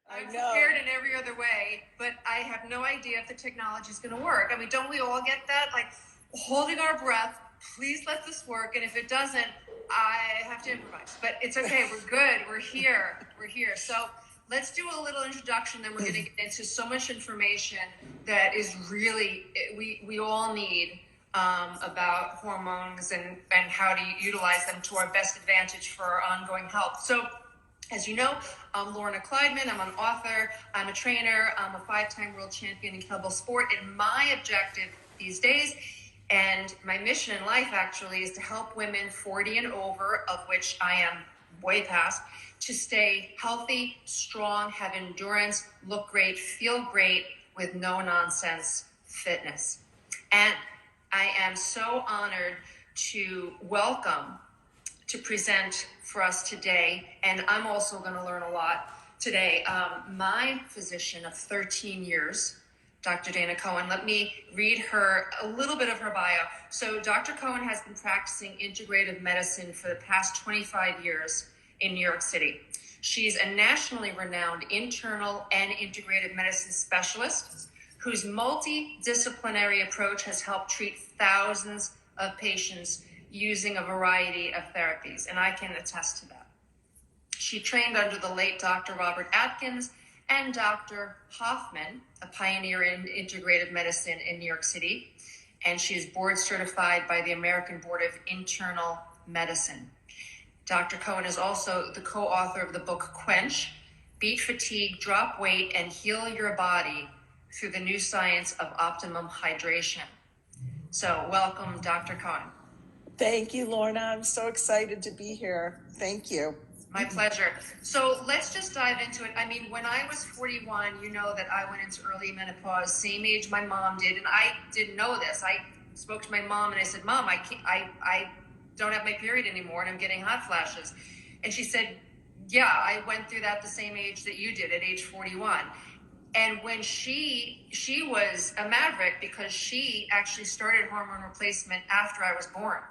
I'm prepared in every other way, but I have no idea if the technology is going to work. I mean, don't we all get that? Like holding our breath, please let this work. And if it doesn't, I have to improvise. But it's okay. We're good. We're here. We're here. So let's do a little introduction. Then we're going to get into so much information that is really, we all need about hormones and how to utilize them to our best advantage for our ongoing health. So as you know, I'm Lorna Kleidman. I'm an author. I'm a trainer. I'm a 5-time world champion in Kettlebell Sport. And my objective these days, and my mission in life actually, is to help women 40 and over, of which I am way past, to stay healthy, strong, have endurance, look great, feel great with no nonsense fitness. And I am so honored to present for us today, and I'm also going to learn a lot today. My physician of 13 years, Dr. Dana Cohen. Let me read her a little bit of her bio. So Dr. Cohen has been practicing integrative medicine for the past 25 years in New York City. She's a nationally renowned internal and integrative medicine specialist whose multidisciplinary approach has helped treat thousands of patients using a variety of therapies, and I can attest to that. She trained under the late Dr. Robert Atkins and Dr. Hoffman, a pioneer in integrative medicine in New York City, and she is board certified by the American Board of Internal Medicine. Dr. Cohen is also the co-author of the book Quench, Beat Fatigue, Drop Weight, and Heal Your Body through the New Science of Optimum Hydration. So welcome, Dr. Cohen. Thank you, Lorna. I'm so excited to be here. Thank you. My pleasure. So let's just dive into it. I mean, when I was 41, you know that I went into early menopause, same age my mom did, and I didn't know this. I spoke to my mom and I said, Mom, I don't have my period anymore and I'm getting hot flashes. And she said, yeah, I went through that the same age that you did at age 41. And when she was a maverick because she actually started hormone replacement after I was born.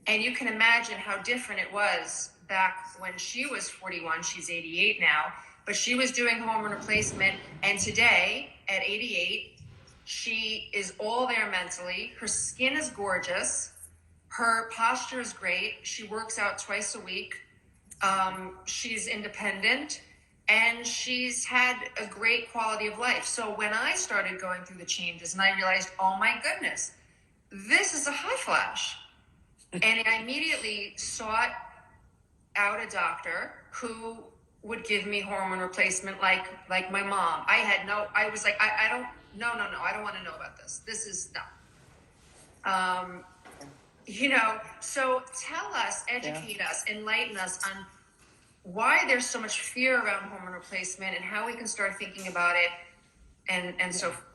And you can imagine how different it was back when she was 41. She's 88 now, but she was doing hormone replacement. And today at 88, she is all there mentally. Her skin is gorgeous. Her posture is great. She works out twice a week. She's independent and she's had a great quality of life. So when I started going through the changes and I realized, oh my goodness, this is a hot flash. And I immediately sought out a doctor who would give me hormone replacement like my mom. I was like, I don't want to know about this. This is no. So tell us, educate us, enlighten us on why there's so much fear around hormone replacement and how we can start thinking about it and so forth.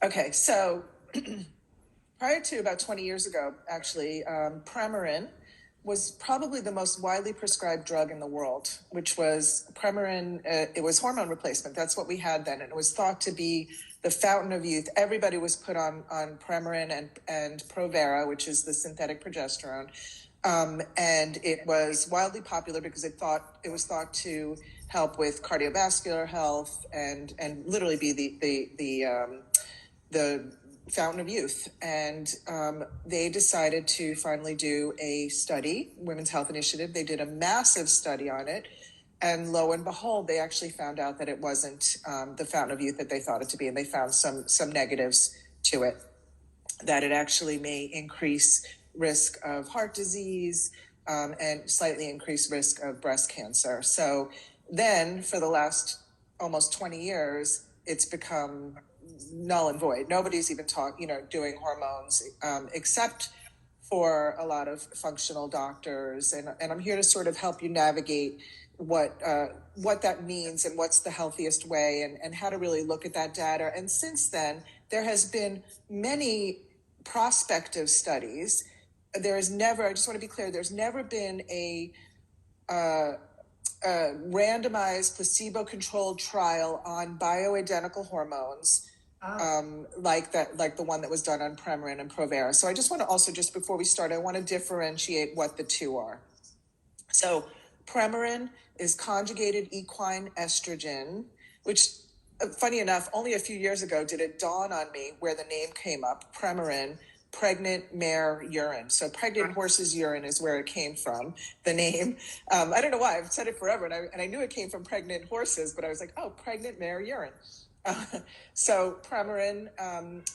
Okay, so prior to about 20 years ago, actually, Premarin was probably the most widely prescribed drug in the world, which was Premarin. It was hormone replacement. That's what we had then. And it was thought to be the fountain of youth. Everybody was put on Premarin and Provera, which is the synthetic progesterone. And it was wildly popular because it was thought to help with cardiovascular health and literally be the fountain of youth. And they decided to finally do a study, Women's Health Initiative. They did a massive study on it. And lo and behold, they actually found out that it wasn't the fountain of youth that they thought it to be. And they found some negatives to it, that it actually may increase risk of heart disease and slightly increased risk of breast cancer. So then for the last almost 20 years, it's become null and void. Nobody's even doing hormones except for a lot of functional doctors. And I'm here to sort of help you navigate what that means and what's the healthiest way and how to really look at that data. And since then, there has been many prospective studies. There is never, I just want to be clear, there's never been a randomized placebo-controlled trial on bioidentical hormones like the one that was done on Premarin and Provera. So I just want to also, just before we start, I want to differentiate what the two are. So Premarin is conjugated equine estrogen, which, funny enough, only a few years ago did it dawn on me where the name came up. Premarin, pregnant mare urine. So pregnant horse's urine is where it came from, the name. I don't know why, I've said it forever, and I knew it came from pregnant horses, but I was like, oh, pregnant mare urine. So Premarin,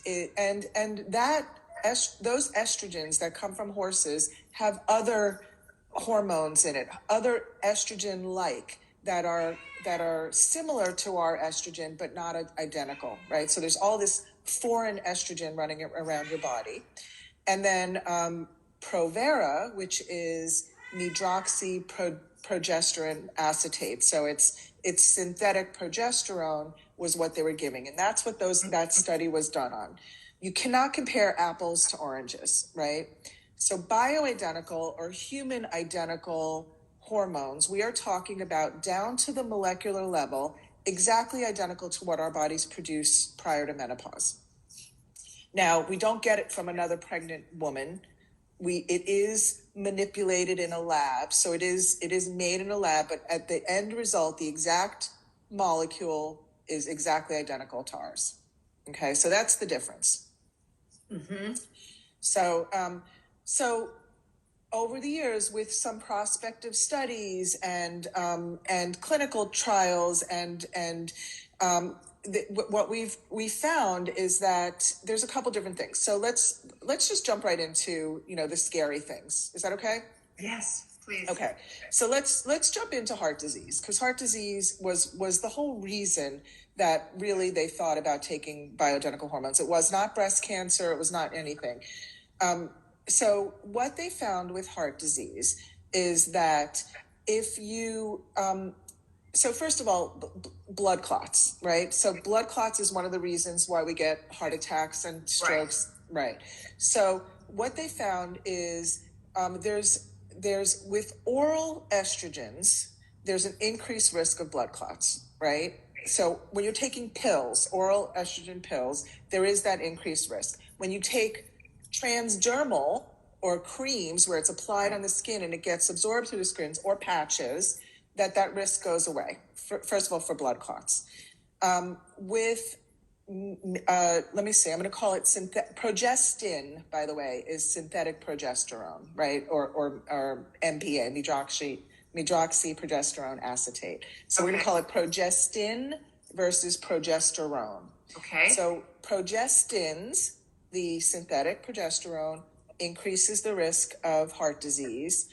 and that those estrogens that come from horses have other hormones in it, other estrogen-like that are similar to our estrogen but not identical, right? So there's all this foreign estrogen running around your body. And then Provera, which is medroxyprogesterone acetate. So it's synthetic progesterone was what they were giving, and that's what that study was done on. You cannot compare apples to oranges, right? So bioidentical or human identical hormones, we are talking about down to the molecular level, exactly identical to what our bodies produce prior to menopause. Now, we don't get it from another pregnant woman. It is manipulated in a lab, so it is made in a lab, but at the end result, the exact molecule is exactly identical to ours. Okay, so that's the difference. Mm-hmm. So over the years, with some prospective studies and clinical trials what we found is that there's a couple different things. So let's just jump right into the scary things. Is that okay? Yes, please. Okay, so let's jump into heart disease, because heart disease was the whole reason that really they thought about taking bioidentical hormones. It was not breast cancer. It was not anything. So what they found with heart disease is that if you, so first of all, blood clots, right? So blood clots is one of the reasons why we get heart attacks and strokes, right? So what they found is there's with oral estrogens, there's an increased risk of blood clots, right? So when you're taking pills, oral estrogen pills, there is that increased risk. When you take transdermal or creams where it's applied on the skin and it gets absorbed through the skins, or patches, that risk goes away. First of all, for blood clots. Let me see, I'm going to call it progestin, by the way, is synthetic progesterone, right? Or MPA, medroxyprogesterone acetate. So we're going to call it progestin versus progesterone. Okay. So progestins, the synthetic progesterone, increases the risk of heart disease.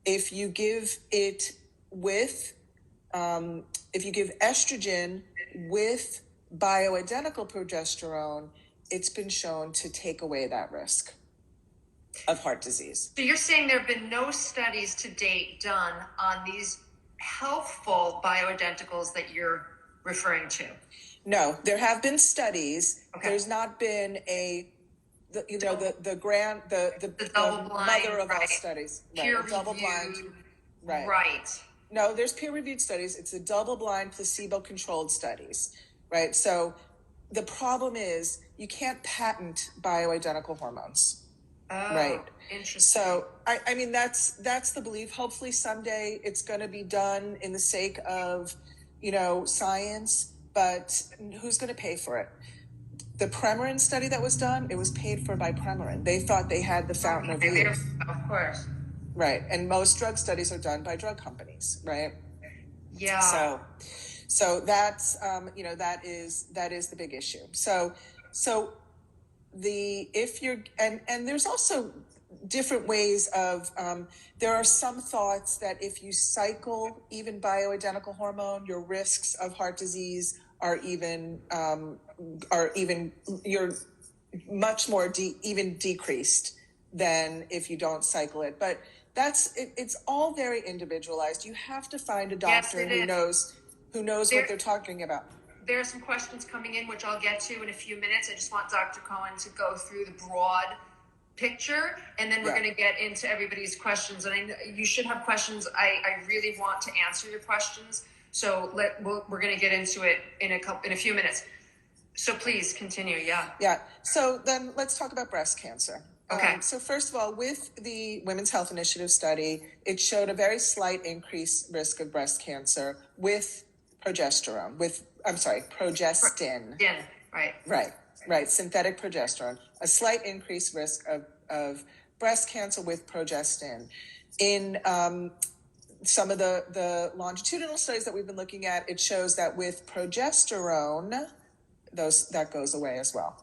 If you give it with, if you give estrogen with bioidentical progesterone, it's been shown to take away that risk of heart disease. So you're saying there have been no studies to date done on these healthful bioidenticals that you're referring to? No, there have been studies. Okay. There's not been the mother of all studies, right? Double-blind, right? Right. No, there's peer-reviewed studies. It's a double-blind, placebo-controlled studies, right? So the problem is you can't patent bioidentical hormones, right? Interesting. So I mean that's the belief. Hopefully someday it's going to be done in the sake of science, but who's going to pay for it? The Premarin study that was done, it was paid for by Premarin. They thought they had the fountain of youth. Of course. Right. And most drug studies are done by drug companies, right? Yeah. So that's that is the big issue. So there's also different ways of there are some thoughts that if you cycle even bioidentical hormone, your risks of heart disease are you're much more even decreased than if you don't cycle it. But it's all very individualized. You have to find a doctor who knows what they're talking about. There are some questions coming in, which I'll get to in a few minutes. I just want Dr. Cohen to go through the broad picture, and then we're going to get into everybody's questions. And you should have questions. I really want to answer your questions. So we're going to get into it in a few minutes. So please continue. Yeah. So then let's talk about breast cancer. Okay. So first of all, with the Women's Health Initiative study, it showed a very slight increased risk of breast cancer with progestin. Yeah. Right. Synthetic progesterone, a slight increased risk of breast cancer with progestin. In some of the longitudinal studies that we've been looking at, it shows that with progesterone, that goes away as well.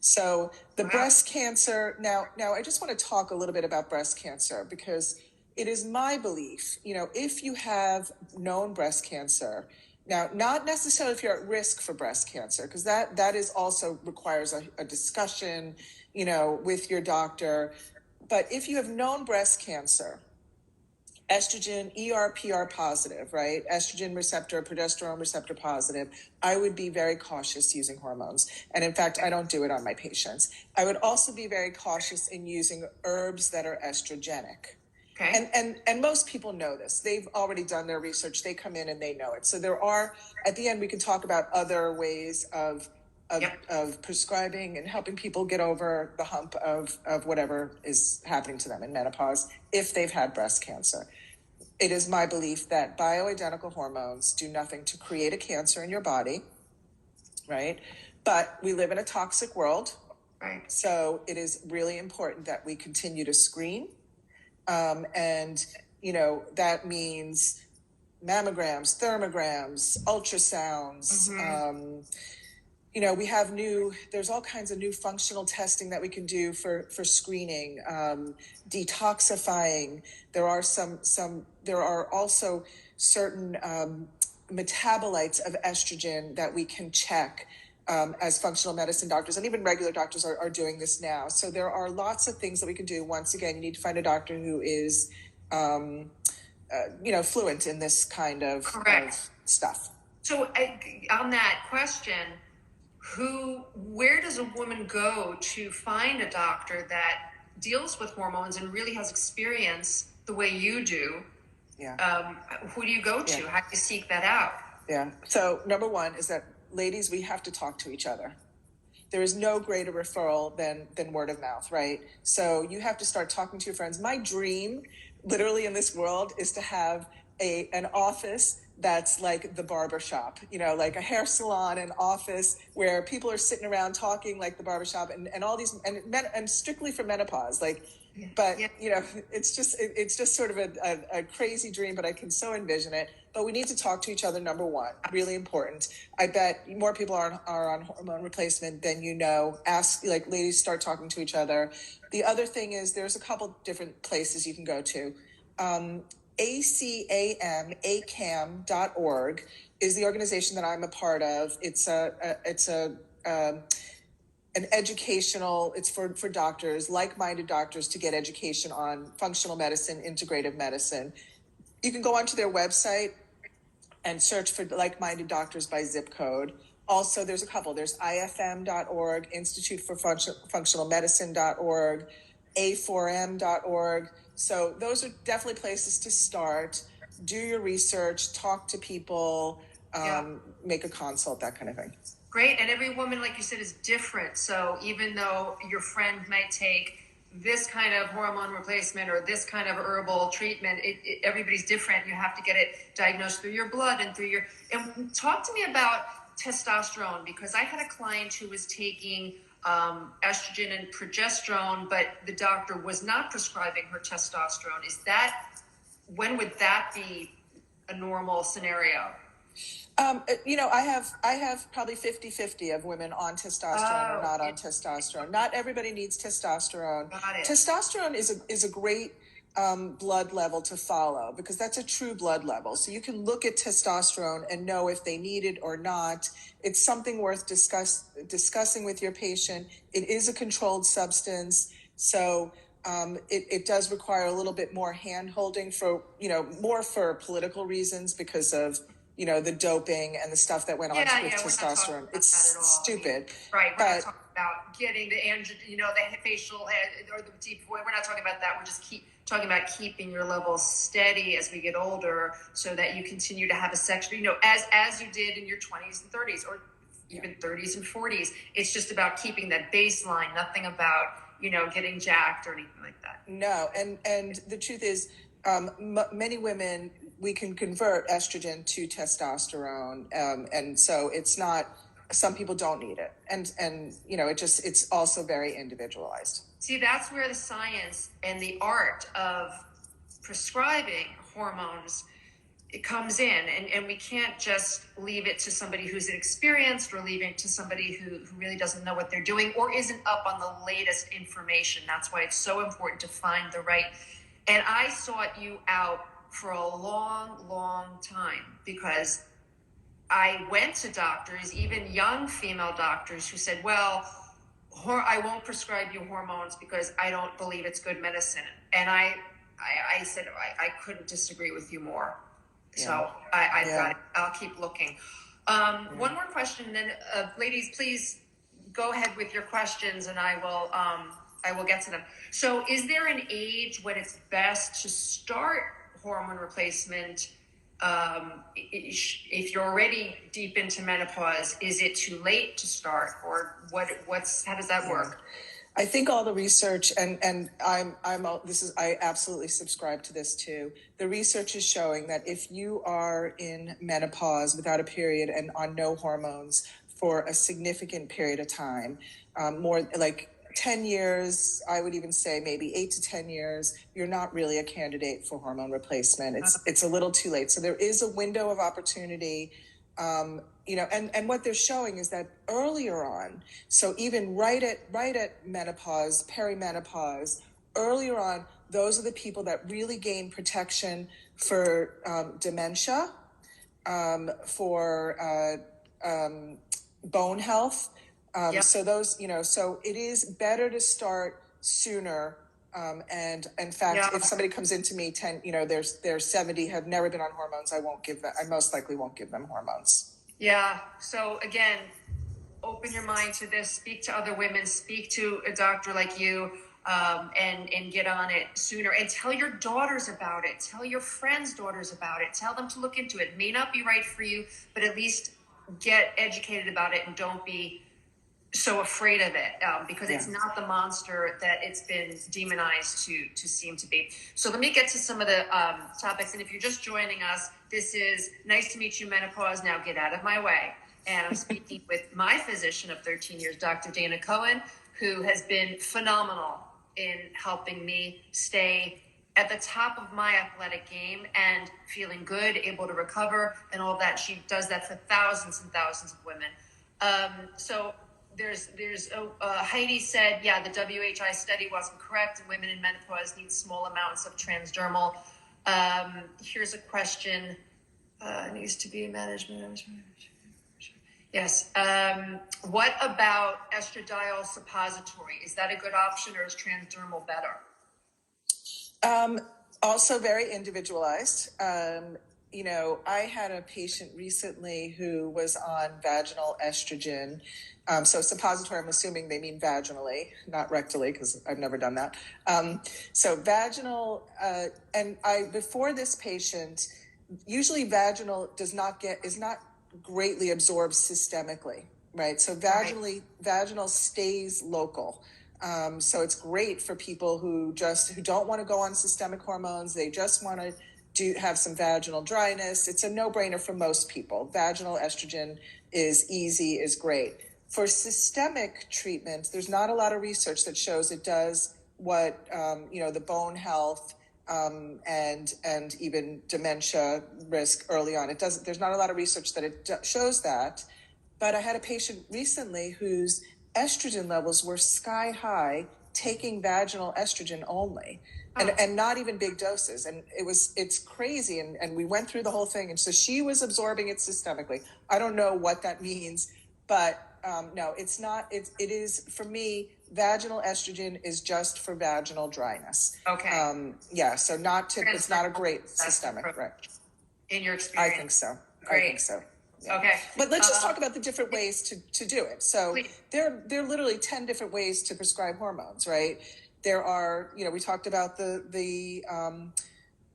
So the breast cancer, now I just want to talk a little bit about breast cancer, because it is my belief, if you have known breast cancer, now not necessarily if you're at risk for breast cancer, because that is also requires a discussion, with your doctor. But if you have known breast cancer, estrogen, ER/PR positive, right? Estrogen receptor, progesterone receptor positive, I would be very cautious using hormones. And in fact, I don't do it on my patients. I would also be very cautious in using herbs that are estrogenic. Okay. And most people know this. They've already done their research. They come in and they know it. So there are, at the end, we can talk about other ways of prescribing and helping people get over the hump of whatever is happening to them in menopause if they've had breast cancer. It is my belief that bioidentical hormones do nothing to create a cancer in your body, right? But we live in a toxic world. Right. So it is really important that we continue to screen. And, that means mammograms, thermograms, ultrasounds. We have there's all kinds of new functional testing that we can do for screening, detoxifying. There are also certain metabolites of estrogen that we can check as functional medicine doctors, and even regular doctors are doing this now. So there are lots of things that we can do. Once again, you need to find a doctor who is, fluent in this kind of stuff. So on that question, where does a woman go to find a doctor that deals with hormones and really has experience the way you do? Yeah. Who do you go to? How do you seek that out? Yeah. So number one is that, ladies, we have to talk to each other. There is no greater referral than word of mouth, right? So you have to start talking to your friends. My dream, literally in this world, is to have an office that's like the barbershop, like a hair salon, an office where people are sitting around talking like the barbershop, and all these, and strictly for menopause, but it's just sort of a crazy dream, but I can so envision it. But we need to talk to each other, number one, really important. I bet more people are on hormone replacement than ask, ladies, start talking to each other. The other thing is there's a couple different places you can go to. ACAM.org is the organization that I'm a part of. It's an educational, it's for doctors, like-minded doctors, to get education on functional medicine, integrative medicine. You can go onto their website and search for like-minded doctors by zip code. Also, there's a couple. There's IFM.org, Institute for Functional Medicine.org, A4M.org. So those are definitely places to start. Do your research, talk to people, make a consult, that kind of thing. Great. And every woman, like you said, is different. So even though your friend might take this kind of hormone replacement or this kind of herbal treatment, everybody's different. You have to get it diagnosed through your blood and and talk to me about testosterone, because I had a client who was taking estrogen and progesterone, but the doctor was not prescribing her testosterone. When would that be a normal scenario? I have probably 50-50 of women on testosterone or not on testosterone. Not everybody needs testosterone. Got it. Testosterone is a great blood level to follow, because that's a true blood level. So you can look at testosterone and know if they need it or not. It's something worth discussing with your patient. It is a controlled substance. So it does require a little bit more hand holding more for political reasons, because of the doping and the stuff that went on with testosterone. It's stupid. Right. We're not talking about getting the facial head or the deep void. We're not talking about that. We're just talking about keeping your levels steady as we get older, so that you continue to have a sexual, as you did in your 20s and 30s, or even 30s and 40s. It's just about keeping that baseline, nothing about, getting jacked or anything like that. No, and the truth is, many women, we can convert estrogen to testosterone, and so it's not. Some people don't need it, and it's also very individualized. See, that's where the science and the art of prescribing hormones, it comes in, and we can't just leave it to somebody who's inexperienced, or leave it to somebody who really doesn't know what they're doing or isn't up on the latest information. That's why it's so important to find the right. And I sought you out for a long, long time, because I went to doctors, even young female doctors, who said, well, I won't prescribe you hormones because I don't believe it's good medicine. And I said, I couldn't disagree with you more. Yeah. So I've got it. I'll keep looking. One more question, then, ladies, please go ahead with your questions, and I will get to them. So, is there an age when it's best to start hormone replacement? If you're already deep into menopause, is it too late to start, or how does that work? I think all the research, and I absolutely subscribe to this too. The research is showing that if you are in menopause without a period and on no hormones for a significant period of time, more like 10 years, I would even say maybe 8 to 10 years, you're not really a candidate for hormone replacement. It's a little too late. So there is a window of opportunity. And what they're showing is that earlier on, so even right at menopause, perimenopause, earlier on, those are the people that really gain protection for dementia, for bone health. So those, so it is better to start sooner. And in fact, if somebody comes into me they're 70, have never been on hormones, I most likely won't give them hormones. Yeah. So again, open your mind to this, speak to other women, speak to a doctor like you, and get on it sooner, and tell your daughters about it. Tell your friends' daughters about it. Tell them to look into it. It may not be right for you, but at least get educated about it, and don't be so afraid of it, because it's not the monster that it's been demonized to seem to be. So let me get to some of the topics. And if you're just joining us, this is Nice to Meet You Menopause. Now get out of my way. And I'm speaking with my physician of 13 years, Dr. Dana Cohen, who has been phenomenal in helping me stay at the top of my athletic game and feeling good, able to recover, and all of that. She does that for thousands and thousands of women. So there's Heidi said, the WHI study wasn't correct, and women in menopause need small amounts of transdermal. Here's a question. Needs to be management. Yes. What about estradiol suppository? Is that a good option, or is transdermal better? Also very individualized. I had a patient recently who was on vaginal estrogen. So suppository, I'm assuming they mean vaginally, not rectally, because I've never done that. So vaginal, before this patient, usually vaginal is not greatly absorbed systemically, right? So vaginal stays local. So it's great for people who don't want to go on systemic hormones. They just want to have some vaginal dryness. It's a no-brainer for most people. Vaginal estrogen is easy, is great. For systemic treatment, there's not a lot of research that shows it does what the bone health and even dementia risk early on. There's not a lot of research that it shows that. But I had a patient recently whose estrogen levels were sky high, taking vaginal estrogen only, and not even big doses. And it's crazy. And we went through the whole thing. And so she was absorbing it systemically. I don't know what that means, but no, it's not. It is, for me, vaginal estrogen is just for vaginal dryness. Okay. So it's not a great systemic, right? In your experience? I think so. Great. I think so. Yeah. Okay. But let's just talk about the different ways to do it. So please. there are literally 10 different ways to prescribe hormones, right? There are, we talked about the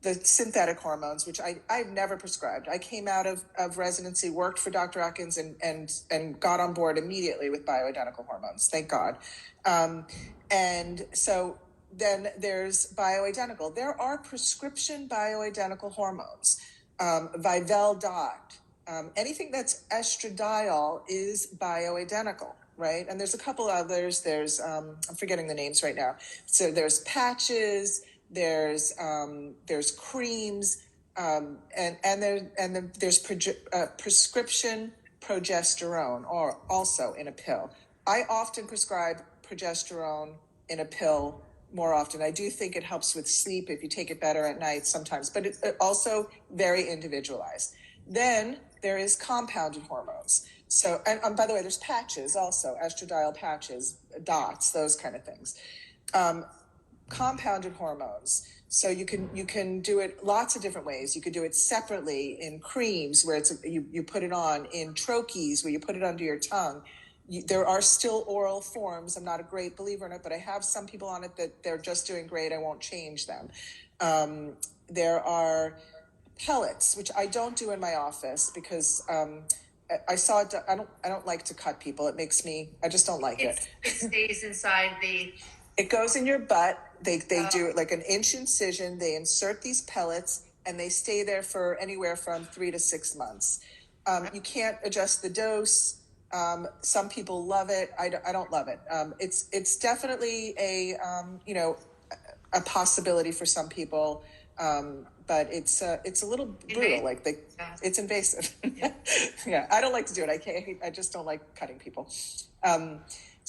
the synthetic hormones, which I've never prescribed. I came out of residency, worked for Dr. Atkins, and got on board immediately with bioidentical hormones. Thank God. And so then there's bioidentical. There are prescription bioidentical hormones. Vivel dot. Anything that's estradiol is bioidentical, right? And there's a couple others. There's I'm forgetting the names right now. So there's patches. There's creams, and then there's prescription progesterone, or also in a pill. I often prescribe progesterone in a pill more often. I do think it helps with sleep if you take it better at night sometimes, but it's also very individualized. Then there is compounded hormones. So, and by the way, there's patches also, estradiol patches, dots, those kind of things. Compounded hormones. So you can do it lots of different ways. You could do it separately in creams where you put it on, in troches where you put it under your tongue. There are still oral forms. I'm not a great believer in it, but I have some people on it that they're just doing great. I won't change them. There are pellets, which I don't do in my office because I saw it. I don't like to cut people. It makes me. I just don't like it. It stays inside the. It goes in your butt. They do it like an inch incision. They insert these pellets and they stay there for anywhere from 3 to 6 months. You can't adjust the dose. Some people love it. I don't love it. It's definitely a possibility for some people. But it's a little brutal. Like it's invasive. Yeah. Yeah. I don't like to do it. I just don't like cutting people.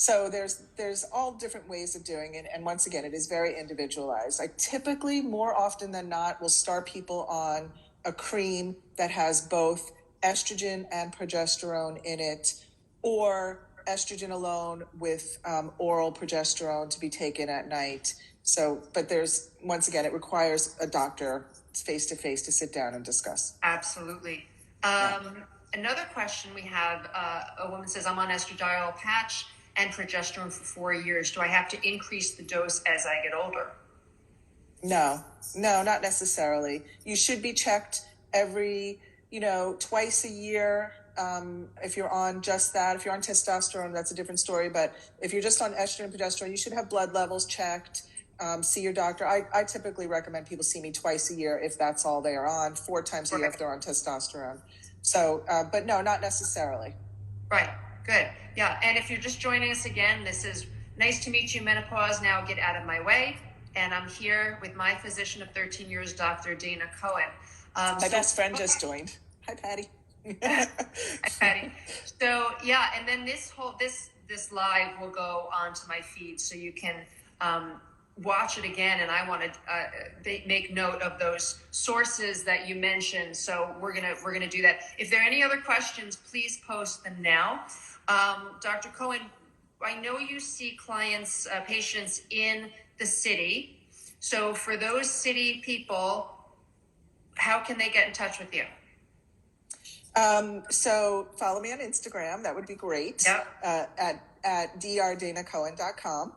So there's all different ways of doing it. And once again, it is very individualized. I typically, more often than not, will start people on a cream that has both estrogen and progesterone in it, or estrogen alone with oral progesterone to be taken at night. So, but there's, once again, it requires a doctor face-to-face to sit down and discuss. Absolutely. Another question we have, a woman says, I'm on estradiol patch and progesterone for 4 years. Do I have to increase the dose as I get older? No, not necessarily. You should be checked every, twice a year. If you're on just that, if you're on testosterone, that's a different story. But if you're just on estrogen and progesterone, you should have blood levels checked. See your doctor. I typically recommend people see me twice a year if that's all they are on, 4 times a year if they're on testosterone. So, but no, not necessarily. Right. Good. Yeah. And if you're just joining us again, this is nice to meet you, Menopause. Now get out of my way. And I'm here with my physician of 13 years, Dr. Dana Cohen. My best friend just joined. Hi, Patty. Hi, Patty. So, yeah. And then this live will go onto my feed so you can, watch it again, and I want to make note of those sources that you mentioned. So we're gonna do that. If there are any other questions, please post them now. Dr. Cohen, I know you see clients, patients in the city. So for those city people, how can they get in touch with you? So follow me on Instagram. That would be great. Yep. At drdanacohen.com.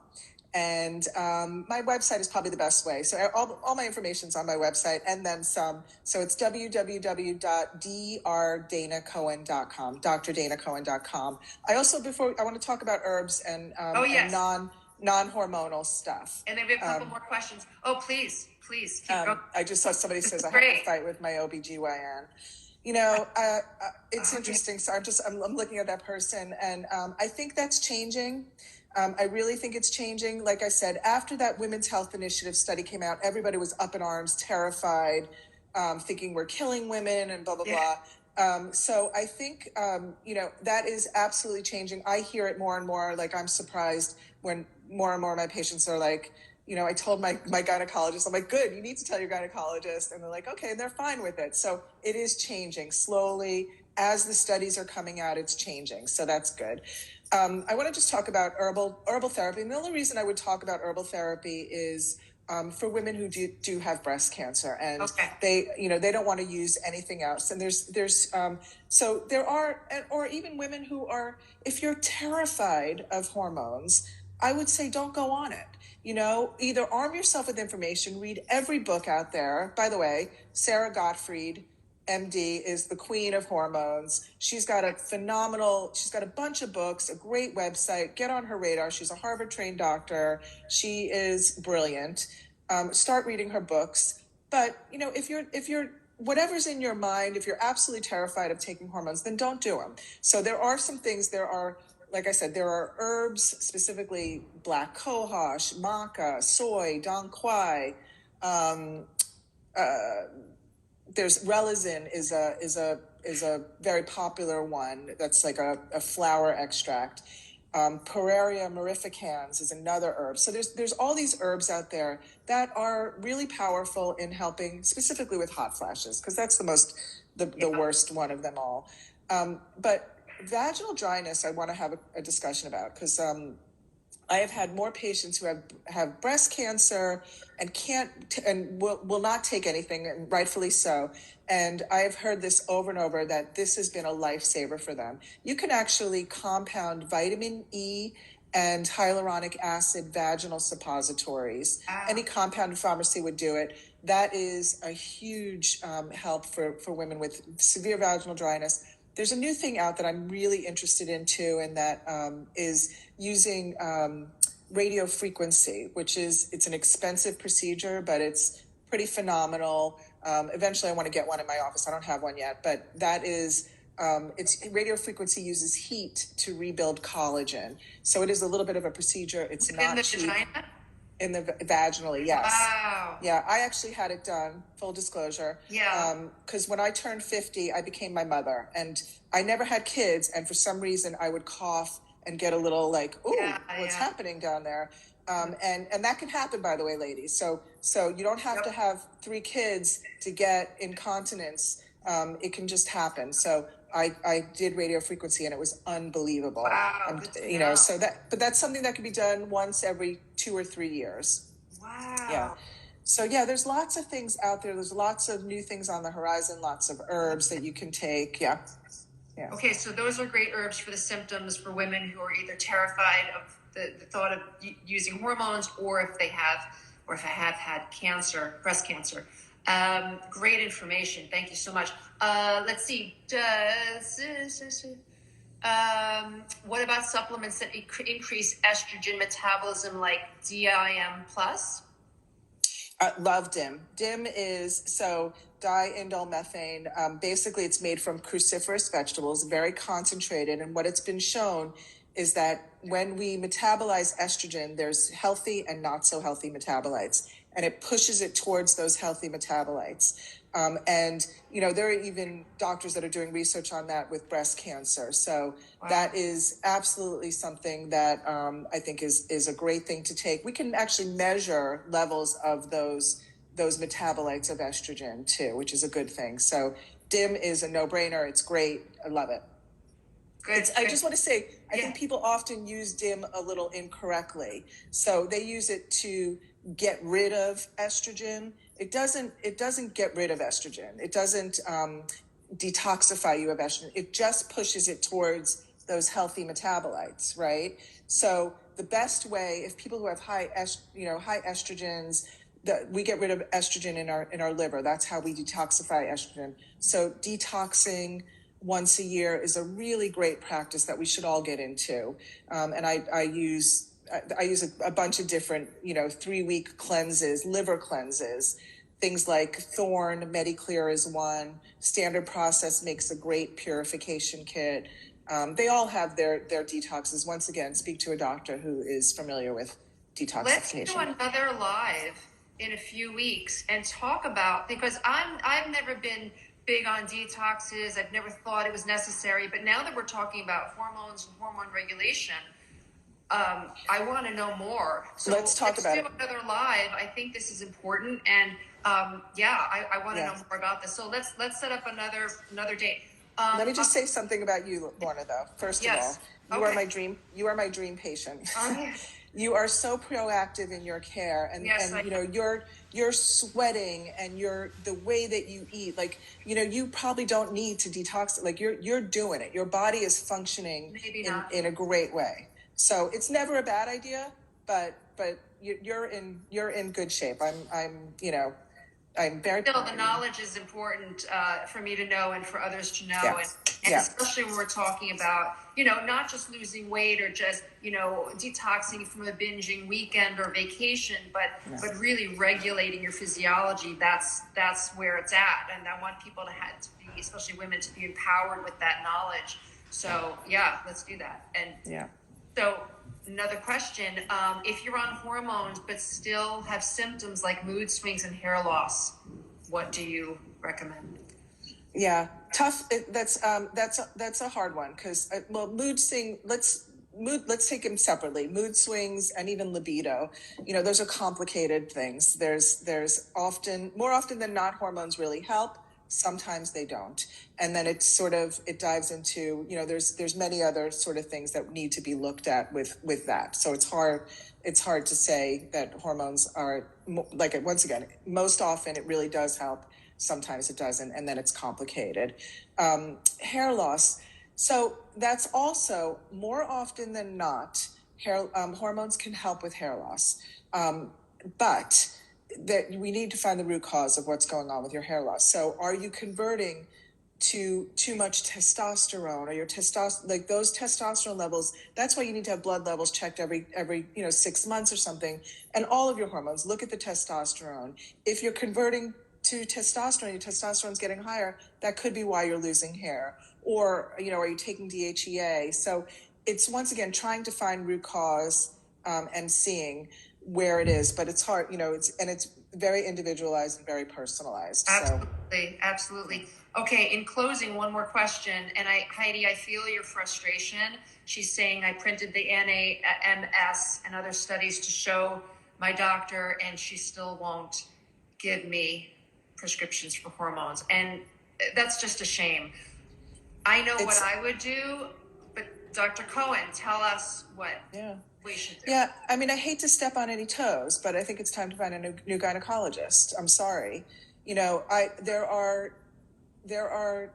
And my website is probably the best way. So all my information's on my website, and then some. So it's www.drdanacohen.com, drdanacohen.com. I also, I want to talk about herbs and, yes. and non-hormonal stuff. And then we have a couple more questions. Oh, please keep going. I just saw somebody says I have to fight with my OBGYN. It's interesting. So I'm looking at that person, and I think that's changing. I really think it's changing. Like I said, after that Women's Health Initiative study came out, everybody was up in arms, terrified, thinking we're killing women and blah, blah, blah. So I think, that is absolutely changing. I hear it more and more. Like, I'm surprised when more and more of my patients are like, I told my gynecologist, I'm like, good, you need to tell your gynecologist. And they're like, okay, and they're fine with it. So it is changing slowly. As the studies are coming out, it's changing. So that's good. I want to just talk about herbal therapy. And the only reason I would talk about herbal therapy is for women who do have breast cancer, and they don't want to use anything else. And so there are, or even women who are, if you're terrified of hormones, I would say don't go on it. either arm yourself with information, read every book out there. By the way, Sarah Gottfried, MD, is the queen of hormones. She's got a bunch of books, a great website. Get on her radar. She's a Harvard trained doctor. She is brilliant. Start reading her books. But, if you're whatever's in your mind, if you're absolutely terrified of taking hormones, then don't do them. So there are some things, like I said, there are herbs, specifically black cohosh, maca, soy, dong quai. There's relicin is a very popular one. That's like a flower extract. Pararia mirificans is another herb. So there's all these herbs out there that are really powerful in helping specifically with hot flashes, because that's the worst one of them all. But vaginal dryness, I want to have a discussion about, because I have had more patients who have breast cancer and will not take anything, and rightfully so. And I have heard this over and over, that this has been a lifesaver for them. You can actually compound vitamin E and hyaluronic acid vaginal suppositories. Wow. Any compounded pharmacy would do it. That is a huge help for women with severe vaginal dryness. There's a new thing out that I'm really interested in too, and that is using radio frequency, it's an expensive procedure, but it's pretty phenomenal. Eventually I want to get one in my office. I don't have one yet, but that is, radio frequency uses heat to rebuild collagen. So it is a little bit of a procedure. It's not cheap. Vagina? In the vaginally, yes. Wow. Yeah, I actually had it done, full disclosure. Yeah. Because when I turned 50, I became my mother, and I never had kids, and for some reason I would cough and get a little like, what's happening down there? And that can happen, by the way, ladies. So you don't have to have 3 kids to get incontinence. It can just happen. So I did radio frequency, and it was unbelievable. Wow. And, but that's something that can be done once every 2 or 3 years. Wow. Yeah. So there's lots of things out there. There's lots of new things on the horizon, lots of herbs that you can take. Yeah. Yeah. Okay. So those are great herbs for the symptoms for women who are either terrified of the thought of using hormones, or if they have had cancer, breast cancer. Great information. Thank you so much. Let's see. What about supplements that increase estrogen metabolism, like DIM plus? Love DIM. DIM is diindolylmethane. Basically, it's made from cruciferous vegetables, very concentrated. And what it's been shown is that when we metabolize estrogen, there's healthy and not so healthy metabolites, and it pushes it towards those healthy metabolites. And there are even doctors that are doing research on that with breast cancer. So wow. That is absolutely something that I think is a great thing to take. We can actually measure levels of those metabolites of estrogen too, which is a good thing. So DIM is a no-brainer. It's great. I love it. Good. I just want to say, I think people often use DIM a little incorrectly. So they use it to get rid of estrogen. It doesn't get rid of estrogen. It doesn't detoxify you of estrogen. It just pushes it towards those healthy metabolites, right? So the best way, if people who have high estrogens, we get rid of estrogen in our liver. That's how we detoxify estrogen. So detoxing once a year is a really great practice that we should all get into. And I use a bunch of different, 3-week cleanses, liver cleanses, things like Thorn, Mediclear is one. Standard Process makes a great purification kit. They all have their detoxes. Once again, speak to a doctor who is familiar with detoxification. Let's do another live in a few weeks and talk about, because I've never been big on detoxes. I've never thought it was necessary, but now that we're talking about hormones and hormone regulation, I want to know more. So let's talk about it. Let's do another live. I think this is important, and I want to know more about this. So let's set up another date. Let me just say something about you, Lorna, though. First of all, you are my dream patient. You are so proactive in your care, and you're sweating, and the way that you eat, like, you probably don't need to detox. Like, you're doing it. Your body is functioning in a great way. So it's never a bad idea, but but you're in good shape. I'm very Still, the knowledge is important for me to know and for others to know. Yeah. And especially when we're talking about, not just losing weight or just, detoxing from a binging weekend or vacation, but really regulating your physiology. That's where it's at. And I want people to be, especially women, to be empowered with that knowledge. So let's do that. And so another question, if you're on hormones but still have symptoms like mood swings and hair loss, what do you recommend? Yeah, tough. That's a hard one because let's take them separately. Mood swings and even libido, those are complicated things. There's more often than not, hormones really help. Sometimes they don't. And then it dives into, there's many other sort of things that need to be looked at with that. So it's hard to say that hormones are, like, once again, most often it really does help. Sometimes it doesn't, and then it's complicated. Hair loss. So that's also, more often than not, hormones can help with hair loss. But that we need to find the root cause of what's going on with your hair loss. So are you converting to too much testosterone, or your like those testosterone levels? That's why you need to have blood levels checked every 6 months or something, and all of your hormones. Look at the testosterone. If you're converting to testosterone, your testosterone's getting higher, that could be why you're losing hair. Or, are you taking DHEA? So it's, once again, trying to find root cause and seeing where it is, but it's hard, it's very individualized and very personalized. Absolutely. Okay, in closing, one more question. And Heidi, I feel your frustration. She's saying, I printed the NAMS and other studies to show my doctor, and she still won't give me prescriptions for hormones. And that's just a shame. I know what I would do, but Dr. Cohen, tell us what we should do. Yeah, I mean, I hate to step on any toes, but I think it's time to find a new gynecologist. I'm sorry. There are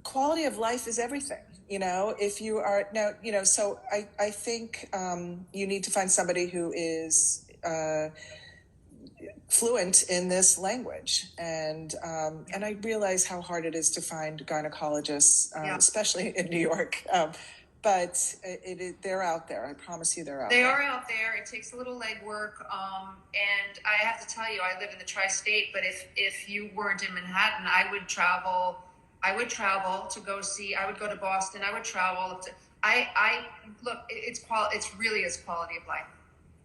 quality of life is everything. If you are now, so I think you need to find somebody who is fluent in this language, and I realize how hard it is to find gynecologists, especially in New York. But they're out there. I promise you, they're out there. They are out there. It takes a little legwork, and I have to tell you, I live in the tri-state. But if you weren't in Manhattan, I would travel to go see. I would go to Boston. I would travel to. I look. It's really is quality of life.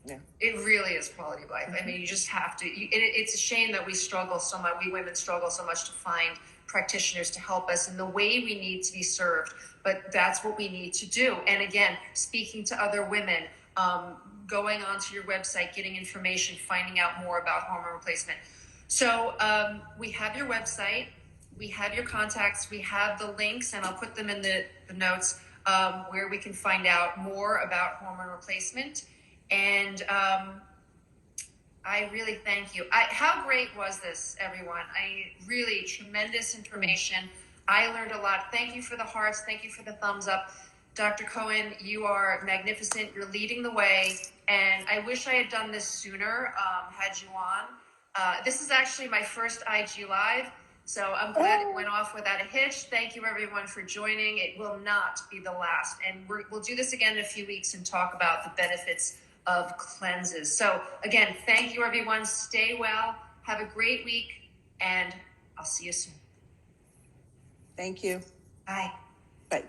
Yeah. It really is quality of life. Mm-hmm. I mean, you just have to. It's a shame that we struggle so much. We women struggle so much to find practitioners to help us in the way we need to be served. But that's what we need to do. And again, speaking to other women, going onto your website, getting information, finding out more about hormone replacement. So we have your website, we have your contacts, we have the links, and I'll put them in the notes where we can find out more about hormone replacement. And I really thank you. How great was this, everyone? Really tremendous information. I learned a lot. Thank you for the hearts. Thank you for the thumbs up. Dr. Cohen, you are magnificent. You're leading the way. And I wish I had done this sooner, had you on. This is actually my first IG Live. So I'm glad it went off without a hitch. Thank you, everyone, for joining. It will not be the last. And we'll do this again in a few weeks and talk about the benefits of cleanses. So again, thank you, everyone. Stay well. Have a great week. And I'll see you soon. Thank you. Bye. Bye.